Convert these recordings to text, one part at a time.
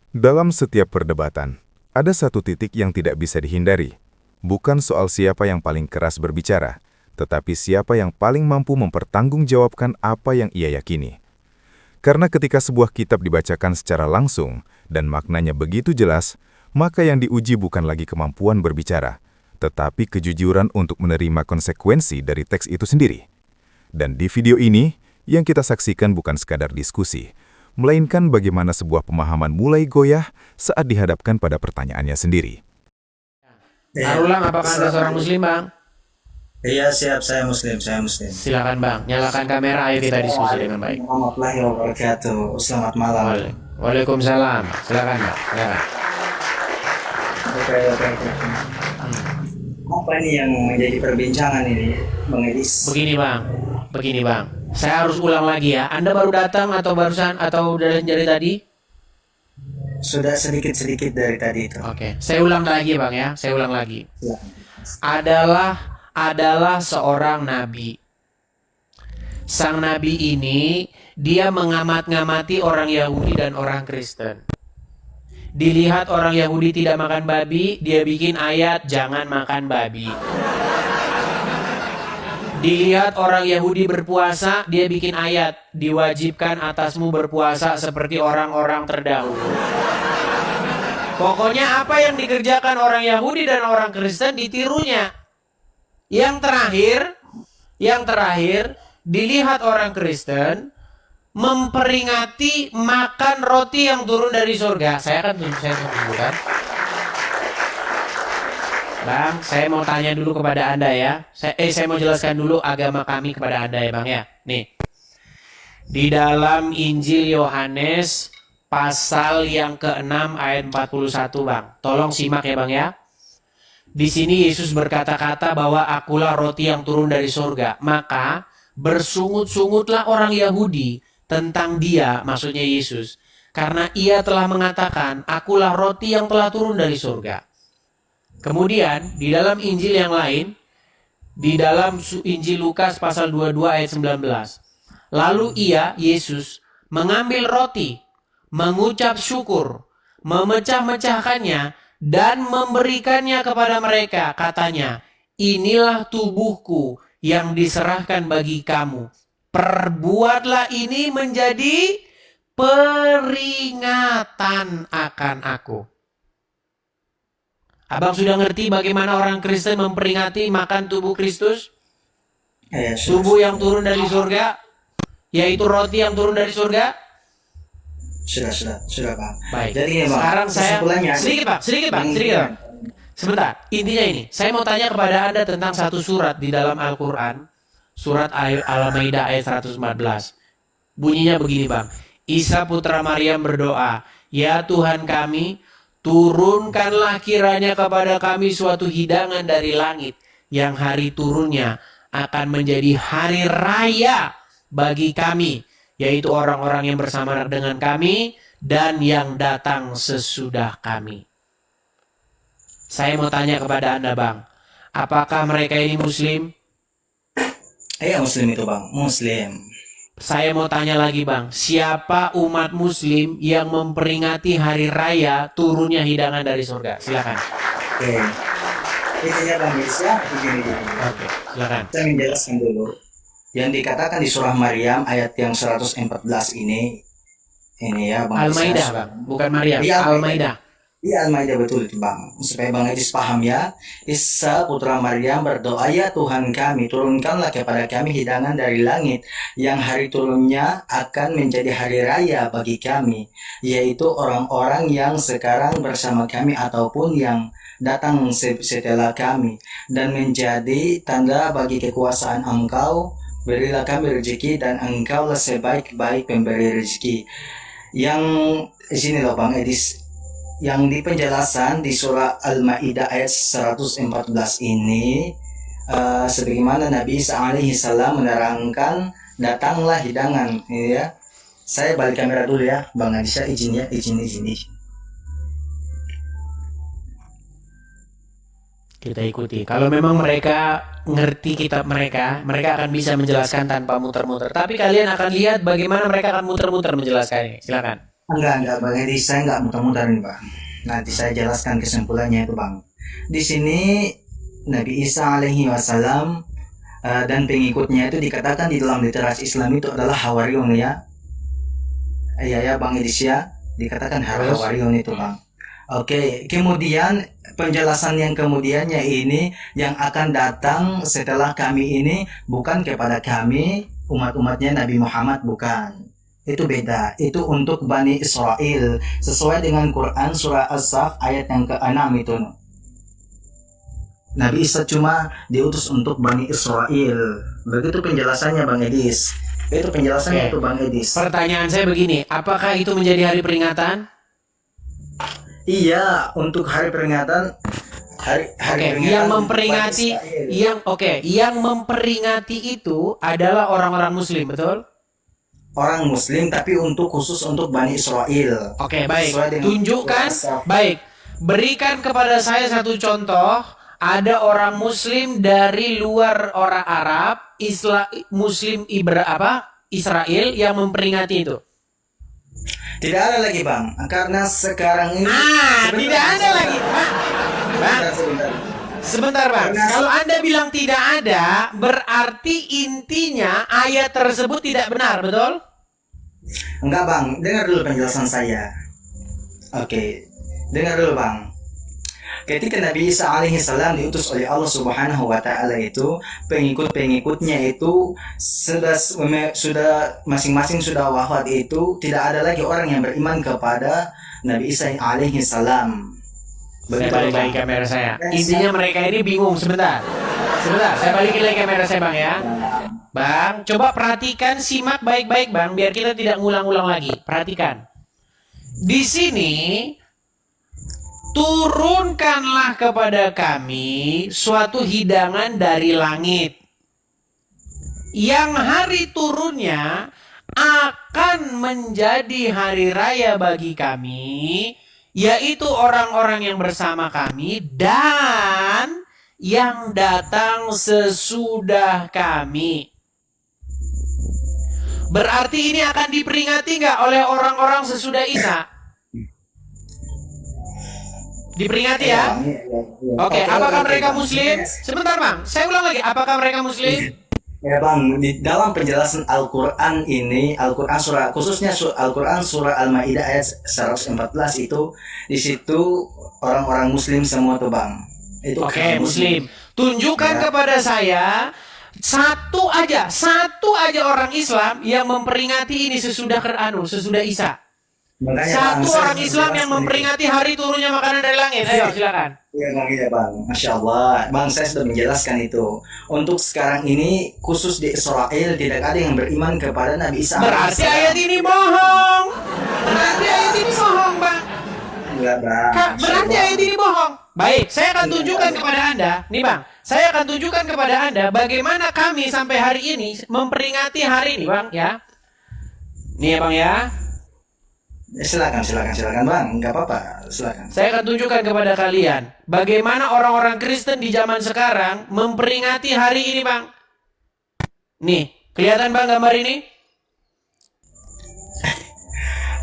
Dalam setiap perdebatan, ada satu titik yang tidak bisa dihindari. Bukan soal siapa yang paling keras berbicara, tetapi siapa yang paling mampu mempertanggungjawabkan apa yang ia yakini. Karena ketika sebuah kitab dibacakan secara langsung dan maknanya begitu jelas, maka yang diuji bukan lagi kemampuan berbicara, tetapi kejujuran untuk menerima konsekuensi dari teks itu sendiri. Dan di video ini, yang kita saksikan bukan sekadar diskusi, melainkan bagaimana sebuah pemahaman mulai goyah saat dihadapkan pada pertanyaannya sendiri. Arulang, apakah Anda seorang Muslim, Bang? Iya, siap. Saya Muslim. Silakan, Bang. Nyalakan kamera, ayo kita diskusi dengan baik. Warahmatullahi wabarakatuh. Selamat malam. Waalaikumsalam. Silakan, Bang. Silakan. Oke. Apa ini yang menjadi perbincangan ini, Bang Edis? Begini, Bang. Saya harus ulang lagi ya. Anda baru datang atau barusan atau dari tadi? Sudah sedikit-sedikit dari tadi itu. Oke. Saya ulang lagi, Bang ya. Saya ulang lagi. Ya. Adalah seorang nabi. Sang nabi ini dia mengamat-ngamati orang Yahudi dan orang Kristen. Dilihat orang Yahudi tidak makan babi, dia bikin ayat jangan makan babi. Dilihat orang Yahudi berpuasa, dia bikin ayat diwajibkan atasmu berpuasa seperti orang-orang terdahulu. Pokoknya apa yang dikerjakan orang Yahudi dan orang Kristen ditirunya. Yang terakhir, dilihat orang Kristen memperingati makan roti yang turun dari surga. Saya tunjukkan. Bang, saya mau tanya dulu kepada Anda ya. Saya mau jelaskan dulu agama kami kepada Anda ya, Bang ya. Nih. Di dalam Injil Yohanes pasal yang ke-6 ayat 41, Bang. Tolong simak ya, Bang ya. Di sini Yesus berkata-kata bahwa akulah roti yang turun dari surga. Maka bersungut-sungutlah orang Yahudi tentang dia, maksudnya Yesus. Karena ia telah mengatakan, akulah roti yang telah turun dari surga. Kemudian di dalam Injil yang lain, di dalam Injil Lukas pasal 22 ayat 19. Lalu ia, Yesus, mengambil roti, mengucap syukur, memecah-mecahkannya, dan memberikannya kepada mereka. Katanya, inilah tubuhku yang diserahkan bagi kamu. Perbuatlah ini menjadi peringatan akan aku. Abang sudah ngerti bagaimana orang Kristen memperingati makan tubuh Kristus? Tubuh yang turun dari surga, yaitu roti yang turun dari surga. Sudah, Bang. Baik. Jadi sekarang saya sedikit, Bang. Sebentar. Intinya ini, saya mau tanya kepada Anda tentang satu surat di dalam Al-Qur'an, surat Al-Maidah ayat 114. Bunyinya begini, Bang. Isa putra Maryam berdoa, "Ya Tuhan kami, turunkanlah kiranya kepada kami suatu hidangan dari langit yang hari turunnya akan menjadi hari raya bagi kami, yaitu orang-orang yang bersama dengan kami dan yang datang sesudah kami." Saya mau tanya kepada Anda, Bang. Apakah mereka ini Muslim? Iya, Muslim itu, Bang. Muslim. Saya mau tanya lagi, Bang. Siapa umat Muslim yang memperingati hari raya turunnya hidangan dari surga? Silakan. Oke. Intinya, Bang Isya, begini. Oke, silakan. Saya menjelaskan dulu. Yang dikatakan di surah Maryam ayat yang 114 ini ya, Bang. Al-Maidah, Bang. Bukan Maryam. Iya, Al-Maidah. Iya, Al-Maidah, betul itu, Bang. Supaya Bang Edis paham ya. Isa putra Maryam berdoa, "Ya Tuhan kami, turunkanlah kepada kami hidangan dari langit yang hari turunnya akan menjadi hari raya bagi kami, yaitu orang-orang yang sekarang bersama kami ataupun yang datang setelah kami, dan menjadi tanda bagi kekuasaan Engkau. Berilah kami rezeki dan Engkaulah sebaik-baik pemberi rezeki." Yang sini loh, Bang Edis, yang di penjelasan di surah Al-Maidah ayat 114 ini, sebagaimana Nabi Isa alaihi salam menerangkan, datanglah hidangan, ya. Saya balik kamera dulu ya, Bang Adisha, izin. Kita ikuti. Kalau memang mereka ngerti kitab mereka akan bisa menjelaskan tanpa muter-muter. Tapi kalian akan lihat bagaimana mereka akan muter-muter menjelaskannya. Silakan. Enggak Bang Edi, saya enggak muter-muter nih Bang. Nanti saya jelaskan kesimpulannya itu Bang. Di sini Nabi Isa alaihi wasallam dan pengikutnya itu dikatakan di dalam literasi Islam itu adalah Hawariyun ya. Iya ya Bang Edis ya, dikatakan Terus? Hawariyun itu Bang. Oke, kemudian penjelasan yang kemudiannya ini yang akan datang setelah kami ini bukan kepada kami umat-umatnya Nabi Muhammad, bukan. Itu beda. Itu untuk Bani Israel sesuai dengan Quran surah As-Saff ayat yang ke-6 itu. Nabi Isa cuma diutus untuk Bani Israel. Begitu penjelasannya Bang Edis. Itu penjelasannya Oke. itu Bang Edis. Pertanyaan saya begini, apakah itu menjadi hari peringatan? Iya, untuk hari peringatan hari Oke, peringatan yang untuk memperingati Bani Israel. yang memperingati itu adalah orang-orang muslim, betul? Orang muslim tapi khusus untuk Bani Israel. Oke, baik. Sesuai dengan Tunjukkan, As-Saff. baik. Berikan kepada saya satu contoh. Ada orang muslim dari luar orang Arab, muslim Israel yang memperingati itu. Tidak ada lagi Bang, karena sekarang ini Tidak ada lagi. Bang, Sebentar. sebentar Bang. Kalau Anda bilang tidak ada, berarti intinya ayat tersebut tidak benar, betul? Enggak Bang, dengar dulu penjelasan saya. Oke, dengar dulu Bang. Ketika Nabi Isa alaihi salam diutus oleh Allah Subhanahu wa taala itu, pengikut-pengikutnya itu sudah masing-masing sudah wafat, itu tidak ada lagi orang yang beriman kepada Nabi Isa alaihi salam. Saya balik lagi kamera saya. Intinya mereka ini bingung. Sebentar, saya balikin lagi kamera saya Bang ya. Bang, coba perhatikan, simak baik-baik Bang, biar kita tidak ngulang-ulang lagi. Perhatikan. Di sini, turunkanlah kepada kami suatu hidangan dari langit. Yang hari turunnya akan menjadi hari raya bagi kami, yaitu orang-orang yang bersama kami dan yang datang sesudah kami. Berarti ini akan diperingati nggak oleh orang-orang sesudah Isa? Diperingati ya? Oke, apakah mereka muslim? Sebentar Bang, saya ulang lagi. Apakah mereka muslim? Ya Bang, di dalam penjelasan Al-Quran ini, Al-Quran surah, khususnya Al-Quran surah Al-Maidah ayat 114 itu, di situ orang-orang muslim semua tuh Bang. Itu Oke, orang muslim. Tunjukkan Ya. kepada saya satu aja orang Islam yang memperingati ini sesudah sesudah Isa. Makanya, Satu Bang, saya orang Islam yang menjelaskan memperingati hari turunnya makanan dari langit. Ayo, silakan. Iya Bang, iya Bang. Masya Allah, Bang saya sudah menjelaskan itu. Untuk sekarang ini khusus di Israel tidak ada yang beriman kepada Nabi Isa. Berarti ayat ini bohong. Berarti ayat ini bohong, Bang. Enggak Bang. Berarti ayat ini bohong. Baik, saya akan tunjukkan kepada Anda. Nih Bang, saya akan tunjukkan kepada Anda bagaimana kami sampai hari ini memperingati hari ini Bang ya. Nih ya Bang ya. Silakan Bang, nggak apa-apa, silakan. Saya akan tunjukkan kepada kalian bagaimana orang-orang Kristen di zaman sekarang memperingati hari ini Bang. Nih, kelihatan Bang gambar ini?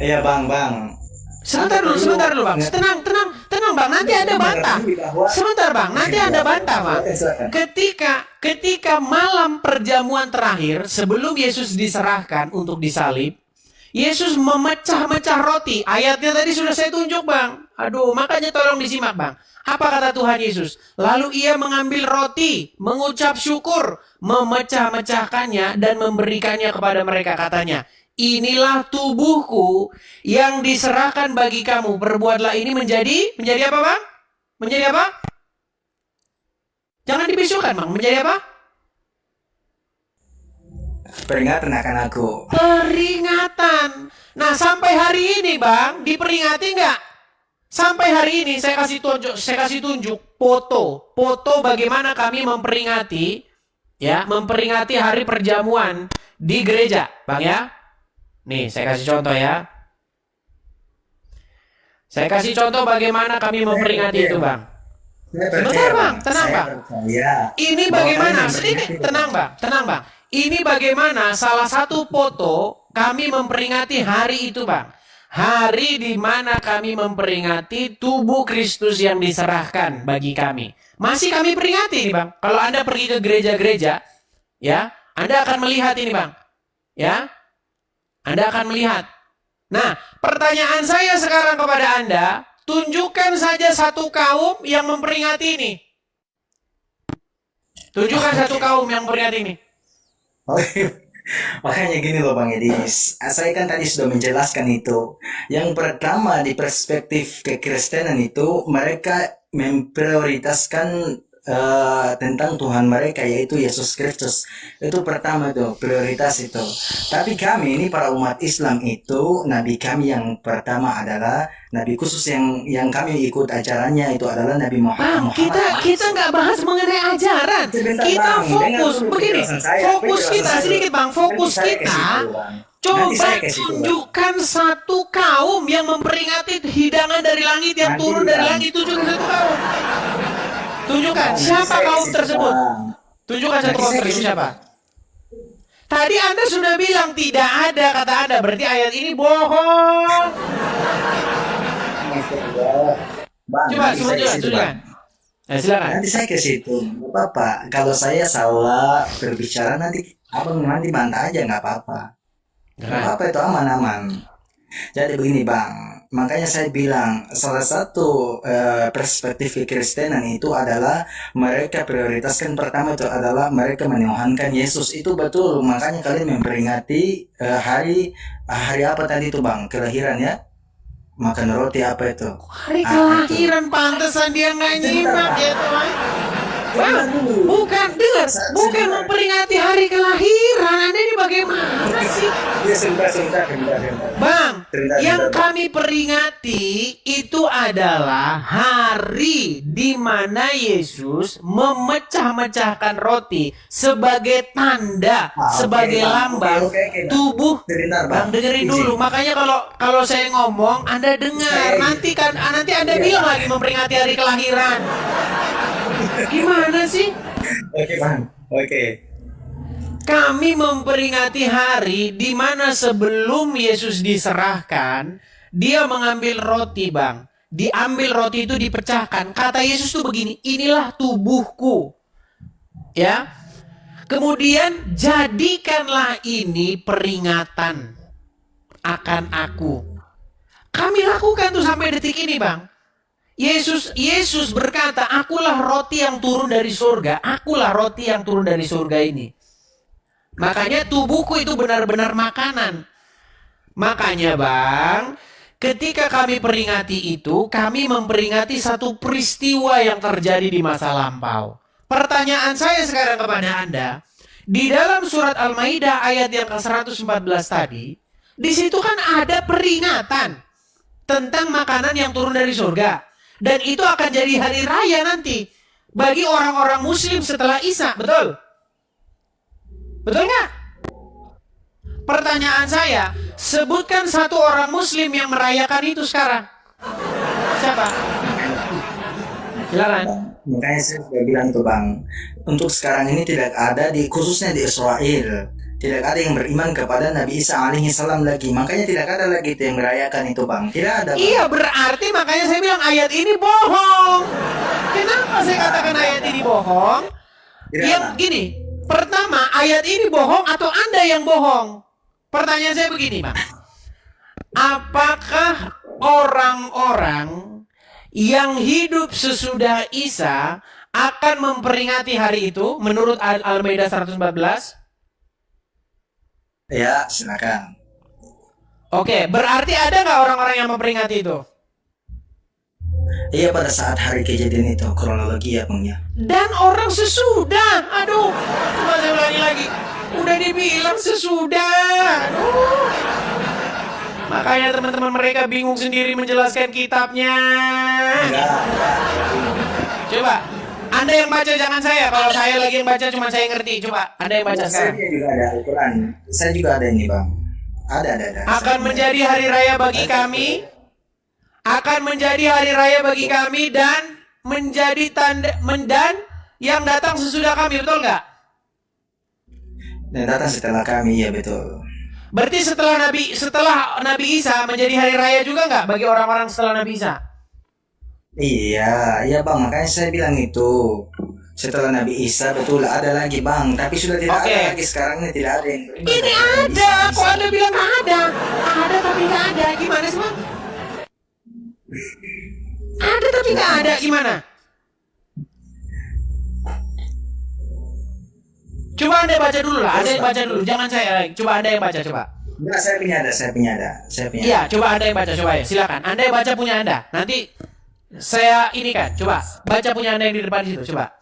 Iya Bang. Sebentar dulu Bang. Tenang Bang, nanti Anda bantah. Sebentar Bang, nanti Anda bantah Bang. Ketika malam perjamuan terakhir sebelum Yesus diserahkan untuk disalib, Yesus memecah-mecah roti. Ayatnya tadi sudah saya tunjuk Bang. Aduh, makanya tolong disimak Bang. Apa kata Tuhan Yesus? Lalu ia mengambil roti, mengucap syukur, memecah-mecahkannya dan memberikannya kepada mereka. Katanya, inilah tubuhku yang diserahkan bagi kamu. Perbuatlah ini menjadi apa Bang? Menjadi apa? Jangan dibisukan Bang. Menjadi apa? Peringatan akan aku. Peringatan. Nah, sampai hari ini Bang, diperingati nggak? Sampai hari ini saya kasih tunjuk foto bagaimana kami memperingati hari perjamuan di gereja, Bang ya. Nih, saya kasih contoh ya. Saya kasih contoh bagaimana kami memperingati itu, Bang. Sebentar, Bang. Tenang, Bang. Ini bagaimana? Sedikit, tenang, Bang. Ini bagaimana salah satu foto kami memperingati hari itu, Bang. hari di mana kami memperingati tubuh Kristus yang diserahkan bagi kami. Masih kami peringati nih Bang. Kalau Anda pergi ke gereja-gereja, ya, Anda akan melihat ini Bang. Ya, Anda akan melihat. Nah, pertanyaan saya sekarang kepada Anda, tunjukkan saja satu kaum yang memperingati ini. Tunjukkan satu kaum yang memperingati ini. Makanya gini loh Bang Edi, saya kan tadi sudah menjelaskan itu. Yang pertama di perspektif kekristenan itu mereka memprioritaskan tentang Tuhan mereka yaitu Yesus Kristus. Itu pertama tuh, prioritas itu. Tapi kami ini para umat Islam itu nabi kami yang pertama adalah nabi khusus yang kami ikut ajarannya itu adalah Nabi Bang, Muhammad. kita nggak bahas mengenai ajaran. Sebentar, Kita Bang. fokus Dengar dulu begini. penjelasan saya. Fokus Penjelasan kita saya sedikit dulu. Bang. Fokus Nanti saya ke kita. situ, Bang. Nanti Coba saya ke situ, Bang. tunjukkan satu kaum yang memperingati hidangan dari langit yang Nanti, turun dari Bang. langit. Tunjukkan satu kaum. Tunjukkan Nanti siapa saya ke kaum situ, tersebut. Bang. Tunjukkan satu Nanti kaum saya ke tersebut situ. siapa. Tadi Anda sudah bilang tidak ada kata Anda. Berarti ayat ini bohong. Bang, Coba nanti saya ke tunjukkan, situ, tunjukkan. Bang. Silakan. Nanti saya ke situ, nggak apa-apa. Kalau saya salah berbicara nanti abang nanti bantah aja, nggak apa-apa. Nggak apa-apa, itu aman-aman. Jadi begini Bang, makanya saya bilang salah satu perspektif kekristenan itu adalah mereka prioritaskan pertama itu adalah mereka menuhankan Yesus. Itu betul, makanya kalian memperingati hari apa tadi itu Bang, kelahiran ya? Makan roti apa itu? Hari Ah, kelahiran pantesan dia nggak nyimak Bang. ya Tuhan. Bang, Dengar dulu. bukan dengar, Sebentar. bukan memperingati hari kelahiran. Anda ini bagaimana sih? Ya sebentar. Bang, Sebentar, yang sebentar, kami peringati itu adalah hari di mana Yesus memecah-mecahkan roti sebagai tanda, sebagai Bang. lambang Oke, Bang. tubuh. Sebentar, Bang, dengerin dulu. Makanya kalau saya ngomong, Anda dengar. Nanti Anda bilang lagi memperingati hari kelahiran. Gimana sih? Oke Bang, oke. Kami memperingati hari di mana sebelum Yesus diserahkan, dia mengambil roti, Bang. Diambil roti itu dipecahkan. Kata Yesus tuh begini, inilah tubuhku. Ya. Kemudian jadikanlah ini peringatan akan aku. Kami lakukan tuh sampai detik ini, Bang. Yesus berkata, akulah roti yang turun dari surga. Akulah roti yang turun dari surga ini. Makanya tubuhku itu benar-benar makanan. Makanya Bang, ketika kami peringati itu, kami memperingati satu peristiwa yang terjadi di masa lampau. Pertanyaan saya sekarang kepada Anda, di dalam surat Al-Maidah ayat yang ke-114 tadi, di situ kan ada peringatan tentang makanan yang turun dari surga. Dan itu akan jadi hari raya nanti bagi orang-orang muslim setelah Isya, betul? Betul nggak? Pertanyaan saya, sebutkan satu orang muslim yang merayakan itu sekarang. Siapa? Silakan. Makanya saya sudah bilang tuh Bang, untuk sekarang ini tidak ada khususnya di Israel, tidak ada yang beriman kepada Nabi Isa alaihi salam lagi. Makanya tidak ada lagi itu yang merayakan itu Bang. Tidak ada. Bang. Iya, berarti makanya saya bilang ayat ini bohong. Kenapa saya katakan ayat ini bohong? Tidak Yang ada. gini, pertama ayat ini bohong atau Anda yang bohong? Pertanyaan saya begini, Bang. Apakah orang-orang yang hidup sesudah Isa akan memperingati hari itu menurut Al-Maidah 114? Ya, silakan. Oke, berarti ada nggak orang-orang yang memperingati itu? Iya, pada saat hari kejadian itu kronologi ya Bang ya. Dan orang sesudah, aduh, coba saya ulangi lagi. Udah dibilang sesudah, aduh. Makanya teman-teman mereka bingung sendiri menjelaskan kitabnya. Coba, Anda yang baca jangan saya. Kalau saya lagi yang baca cuma saya ngerti. Coba, Anda yang baca Saya sekarang. juga ada Al-Quran. Saya juga ada ini Bang. Ada. Akan menjadi hari raya bagi kami. Akan menjadi hari raya bagi kami dan menjadi tanda dan yang datang sesudah kami, betul nggak? Dan datang setelah kami, ya betul. Berarti setelah Nabi Isa menjadi hari raya juga nggak bagi orang-orang setelah Nabi Isa? Iya, iya bang, makanya saya bilang itu. Setelah Nabi Isa betul ada lagi bang, tapi sudah tidak Oke. ada lagi sekarang ini tidak ada yang beriman Ini kepada Nabi ada, Isa. kok Anda bilang nggak ada? Ada tapi nggak ada, gimana sih bang? Ada tapi nggak ada, gimana? Coba Anda baca dulu lah, Anda yang baca dulu, jangan saya. Coba Anda yang baca, coba. Enggak, saya punya ada, saya punya ada, saya punya. Iya, coba Anda yang baca, coba ya, silakan. Anda yang baca punya Anda. Nanti saya ini kan, coba baca punya Anda yang di depan situ, coba.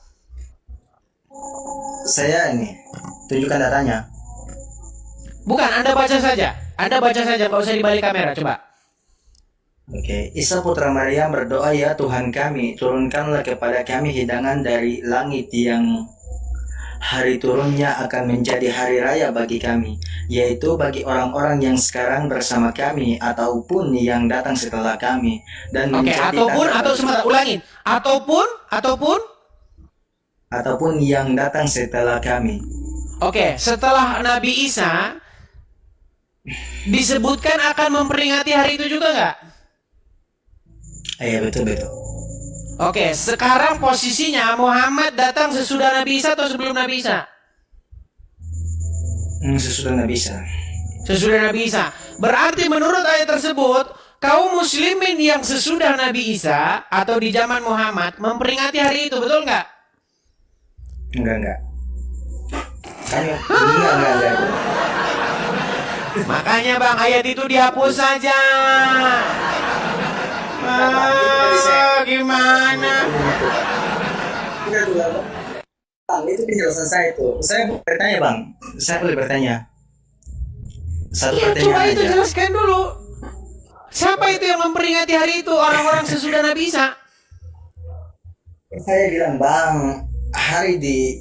Saya ini tunjukkan datanya. Bukan, Anda baca saja. Anda baca saja, nggak usah dibalik kamera, coba. Oke, Isa putra Maryam berdoa, ya Tuhan kami, turunkanlah kepada kami hidangan dari langit yang hari turunnya akan menjadi hari raya bagi kami, yaitu bagi orang-orang yang sekarang bersama kami ataupun yang datang setelah kami, dan Oke, menjadi ataupun tanda atau bagi- sebentar ulangin. ataupun yang datang setelah kami. Oke, setelah Nabi Isa disebutkan akan memperingati hari itu juga nggak? Iya betul betul. Oke, sekarang posisinya Muhammad datang sesudah Nabi Isa atau sebelum Nabi Isa? Sesudah Nabi Isa. Sesudah Nabi Isa. Berarti menurut ayat tersebut, kaum muslimin yang sesudah Nabi Isa atau di zaman Muhammad memperingati hari itu, betul nggak? Enggak. Kami enggak. Makanya bang, ayat itu dihapus saja. Gimana? Bang, itu penjelasan saya itu. Saya bertanya bang, saya boleh bertanya? Satu Ya, coba pertanyaan itu aja. jelaskan dulu. Siapa itu yang memperingati hari itu? Orang-orang sesudah Nabi Isa. Saya bilang bang,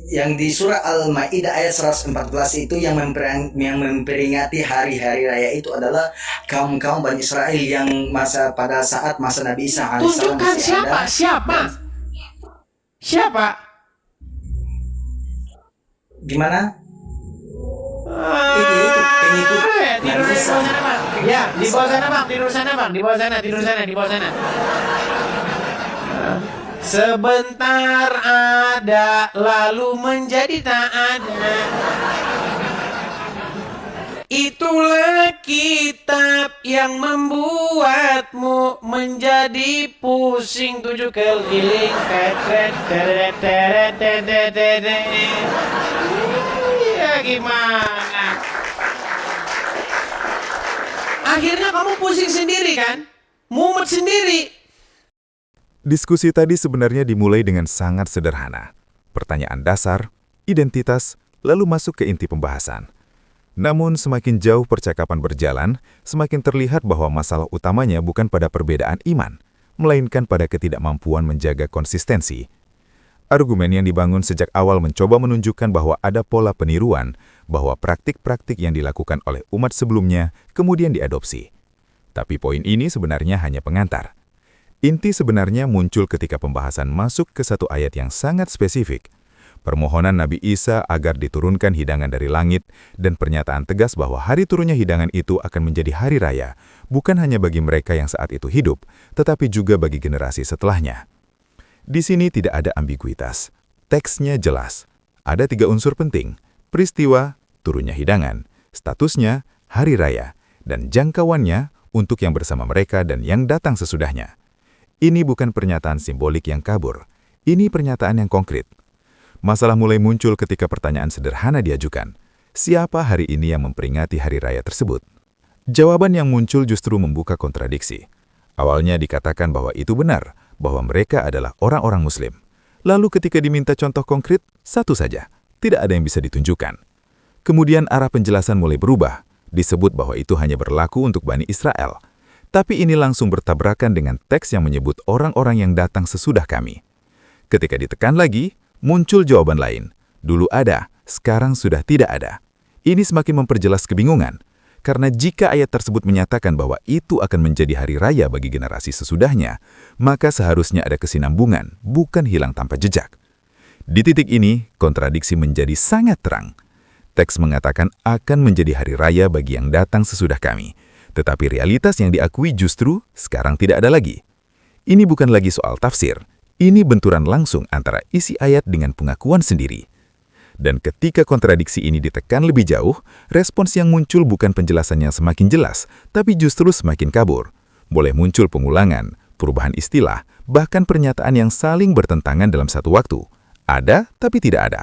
yang di surah Al-Maidah ayat 114 itu yang memperingati hari-hari raya itu adalah kaum-kaum Bani Israel yang pada saat masa Nabi Isa alaihissalam Tunjukkan masih siapa? ada. Siapa? Gimana? Tidur di Nabi bawah Isa. sana bang. Ya, di bawah sana bang. Tidur sana bang. Di bawah sana. Sebentar ada, lalu menjadi tak ada. Itulah kitab yang membuatmu menjadi pusing tujuh keliling. Ya gimana? Akhirnya kamu pusing sendiri kan? Mumet sendiri. Diskusi tadi sebenarnya dimulai dengan sangat sederhana. Pertanyaan dasar, identitas, lalu masuk ke inti pembahasan. Namun semakin jauh percakapan berjalan, semakin terlihat bahwa masalah utamanya bukan pada perbedaan iman, melainkan pada ketidakmampuan menjaga konsistensi. Argumen yang dibangun sejak awal mencoba menunjukkan bahwa ada pola peniruan, bahwa praktik-praktik yang dilakukan oleh umat sebelumnya kemudian diadopsi. Tapi poin ini sebenarnya hanya pengantar. Inti sebenarnya muncul ketika pembahasan masuk ke satu ayat yang sangat spesifik. Permohonan Nabi Isa agar diturunkan hidangan dari langit dan pernyataan tegas bahwa hari turunnya hidangan itu akan menjadi hari raya, bukan hanya bagi mereka yang saat itu hidup, tetapi juga bagi generasi setelahnya. Di sini tidak ada ambiguitas. Teksnya jelas. Ada 3 unsur penting: peristiwa, turunnya hidangan, statusnya, hari raya, dan jangkauannya untuk yang bersama mereka dan yang datang sesudahnya. Ini bukan pernyataan simbolik yang kabur. Ini pernyataan yang konkret. Masalah mulai muncul ketika pertanyaan sederhana diajukan. Siapa hari ini yang memperingati hari raya tersebut? Jawaban yang muncul justru membuka kontradiksi. Awalnya dikatakan bahwa itu benar, bahwa mereka adalah orang-orang Muslim. Lalu ketika diminta contoh konkret, satu saja, tidak ada yang bisa ditunjukkan. Kemudian arah penjelasan mulai berubah, disebut bahwa itu hanya berlaku untuk Bani Israel. Tapi ini langsung bertabrakan dengan teks yang menyebut orang-orang yang datang sesudah kami. Ketika ditekan lagi, muncul jawaban lain. Dulu ada, sekarang sudah tidak ada. Ini semakin memperjelas kebingungan, karena jika ayat tersebut menyatakan bahwa itu akan menjadi hari raya bagi generasi sesudahnya, maka seharusnya ada kesinambungan, bukan hilang tanpa jejak. Di titik ini, kontradiksi menjadi sangat terang. teks mengatakan akan menjadi hari raya bagi yang datang sesudah kami. Tetapi realitas yang diakui justru sekarang tidak ada lagi. Ini bukan lagi soal tafsir, ini benturan langsung antara isi ayat dengan pengakuan sendiri. Dan ketika kontradiksi ini ditekan lebih jauh, respons yang muncul bukan penjelasan yang semakin jelas, tapi justru semakin kabur. Boleh muncul pengulangan, perubahan istilah, bahkan pernyataan yang saling bertentangan dalam satu waktu. Ada, tapi tidak ada.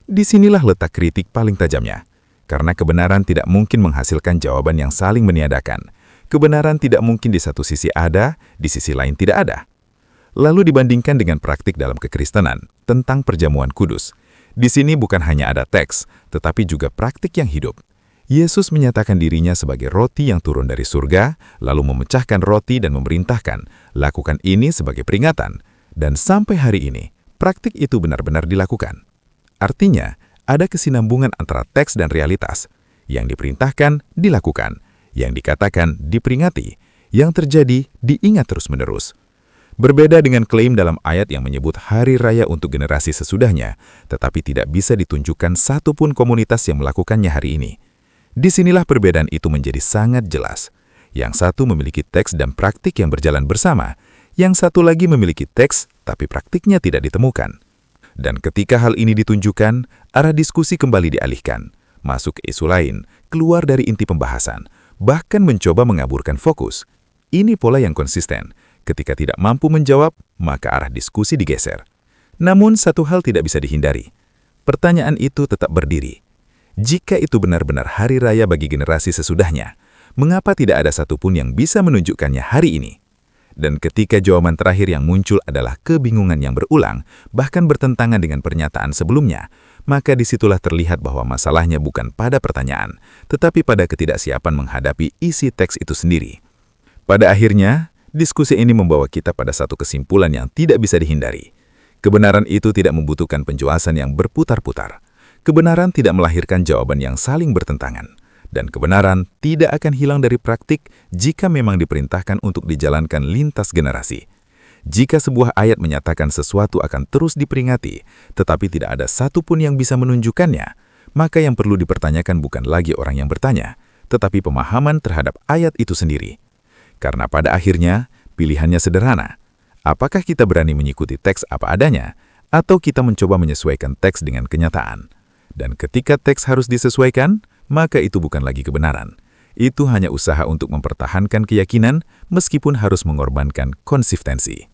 Disinilah letak kritik paling tajamnya. Karena kebenaran tidak mungkin menghasilkan jawaban yang saling meniadakan. Kebenaran tidak mungkin di satu sisi ada, di sisi lain tidak ada. Lalu dibandingkan dengan praktik dalam kekristenan tentang perjamuan kudus. Di sini bukan hanya ada teks, tetapi juga praktik yang hidup. Yesus menyatakan dirinya sebagai roti yang turun dari surga, lalu memecahkan roti dan memerintahkan, lakukan ini sebagai peringatan. Dan sampai hari ini, praktik itu benar-benar dilakukan. Artinya, ada kesinambungan antara teks dan realitas. Yang diperintahkan, dilakukan. Yang dikatakan, diperingati. Yang terjadi, diingat terus-menerus. Berbeda dengan klaim dalam ayat yang menyebut hari raya untuk generasi sesudahnya, tetapi tidak bisa ditunjukkan satupun komunitas yang melakukannya hari ini. Disinilah perbedaan itu menjadi sangat jelas. Yang satu memiliki teks dan praktik yang berjalan bersama, yang satu lagi memiliki teks, tapi praktiknya tidak ditemukan. Dan ketika hal ini ditunjukkan, arah diskusi kembali dialihkan, masuk ke isu lain, keluar dari inti pembahasan, bahkan mencoba mengaburkan fokus. Ini pola yang konsisten. Ketika tidak mampu menjawab, maka arah diskusi digeser. Namun satu hal tidak bisa dihindari. Pertanyaan itu tetap berdiri. Jika itu benar-benar hari raya bagi generasi sesudahnya, mengapa tidak ada satupun yang bisa menunjukkannya hari ini? Dan ketika jawaban terakhir yang muncul adalah kebingungan yang berulang, bahkan bertentangan dengan pernyataan sebelumnya, maka disitulah terlihat bahwa masalahnya bukan pada pertanyaan, tetapi pada ketidaksiapan menghadapi isi teks itu sendiri. Pada akhirnya, diskusi ini membawa kita pada satu kesimpulan yang tidak bisa dihindari. Kebenaran itu tidak membutuhkan penjelasan yang berputar-putar. Kebenaran tidak melahirkan jawaban yang saling bertentangan. Dan kebenaran tidak akan hilang dari praktik jika memang diperintahkan untuk dijalankan lintas generasi. Jika sebuah ayat menyatakan sesuatu akan terus diperingati, tetapi tidak ada satupun yang bisa menunjukkannya, maka yang perlu dipertanyakan bukan lagi orang yang bertanya, tetapi pemahaman terhadap ayat itu sendiri. Karena pada akhirnya, pilihannya sederhana. Apakah kita berani mengikuti teks apa adanya, atau kita mencoba menyesuaikan teks dengan kenyataan? Dan ketika teks harus disesuaikan, maka itu bukan lagi kebenaran. Itu hanya usaha untuk mempertahankan keyakinan meskipun harus mengorbankan konsistensi.